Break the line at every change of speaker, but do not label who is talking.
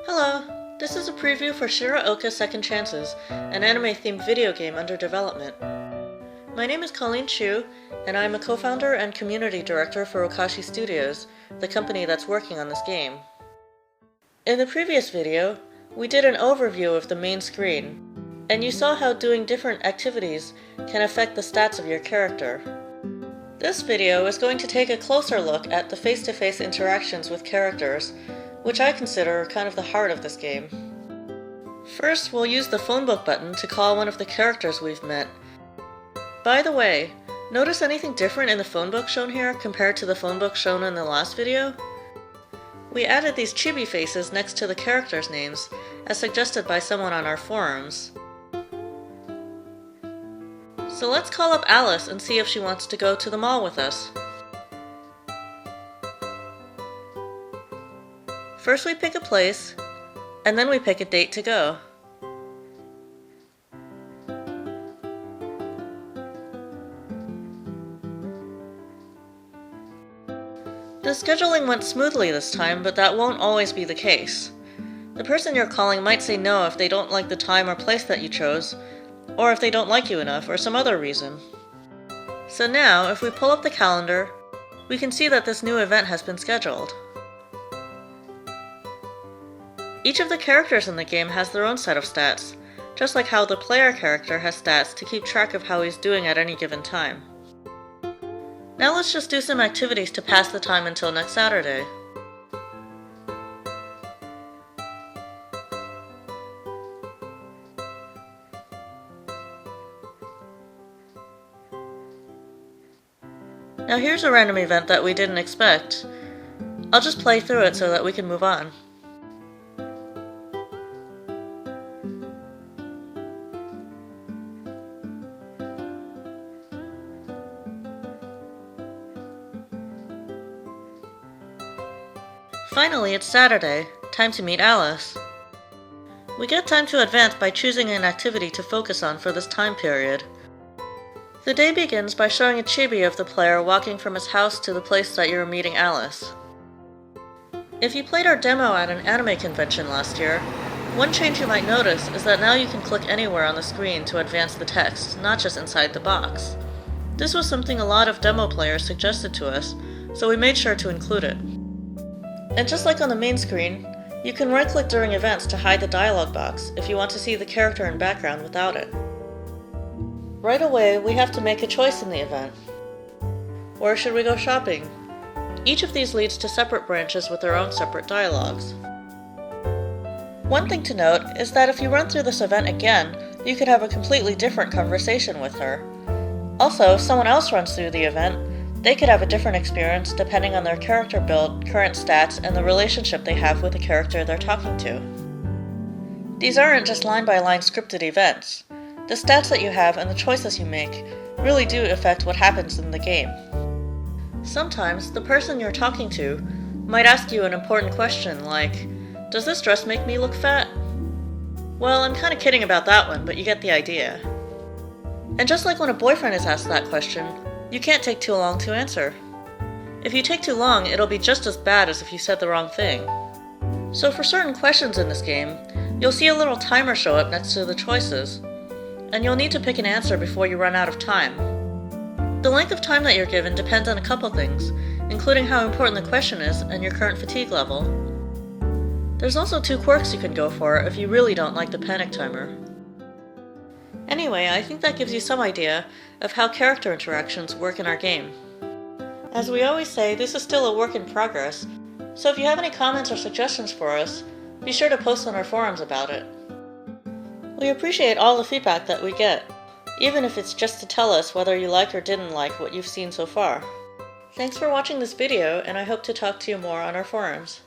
Hello! This is a preview for Shira Oka Second Chances, an anime-themed video game under development. My name is Colleen Chu, and I am a co-founder and community director for Okashi Studios, the company that's working on this game. In the previous video, we did an overview of the main screen, and you saw how doing different activities can affect the stats of your character. This video is going to take a closer look at the face-to-face interactions with characters, which I consider kind of the heart of this game. First, we'll use the phone book button to call one of the characters we've met. By the way, notice anything different in the phone book shown here compared to the phone book shown in the last video? We added these chibi faces next to the characters' names, as suggested by someone on our forums. So let's call up Alice and see if she wants to go to the mall with us. First we pick a place, and then we pick a date to go. The scheduling went smoothly this time, but that won't always be the case. The person you're calling might say no if they don't like the time or place that you chose, or if they don't like you enough, or some other reason. So now, if we pull up the calendar, we can see that this new event has been scheduled. Each of the characters in the game has their own set of stats, just like how the player character has stats to keep track of how he's doing at any given time. Now let's just do some activities to pass the time until next Saturday. Now here's a random event that we didn't expect. I'll just play through it so that we can move on. Finally, it's Saturday, time to meet Alice. We get time to advance by choosing an activity to focus on for this time period. The day begins by showing a chibi of the player walking from his house to the place that you're meeting Alice. If you played our demo at an anime convention last year, one change you might notice is that now you can click anywhere on the screen to advance the text, not just inside the box. This was something a lot of demo players suggested to us, so we made sure to include it. And just like on the main screen, you can right-click during events to hide the dialog box if you want to see the character in background without it. Right away, we have to make a choice in the event. Where should we go shopping? Each of these leads to separate branches with their own separate dialogues. One thing to note is that if you run through this event again, you could have a completely different conversation with her. Also, if someone else runs through the event, they could have a different experience depending on their character build, current stats, and the relationship they have with the character they're talking to. These aren't just line-by-line scripted events. The stats that you have and the choices you make really do affect what happens in the game. Sometimes, the person you're talking to might ask you an important question like, "Does this dress make me look fat?" Well, I'm kinda kidding about that one, but you get the idea. And just like when a boyfriend is asked that question, you can't take too long to answer. If you take too long, it'll be just as bad as if you said the wrong thing. So for certain questions in this game, you'll see a little timer show up next to the choices, and you'll need to pick an answer before you run out of time. The length of time that you're given depends on a couple things, including how important the question is and your current fatigue level. There's also 2 quirks you can go for if you really don't like the panic timer. Anyway, I think that gives you some idea of how character interactions work in our game. As we always say, this is still a work in progress, so if you have any comments or suggestions for us, be sure to post on our forums about it. We appreciate all the feedback that we get, even if it's just to tell us whether you like or didn't like what you've seen so far. Thanks for watching this video, and I hope to talk to you more on our forums.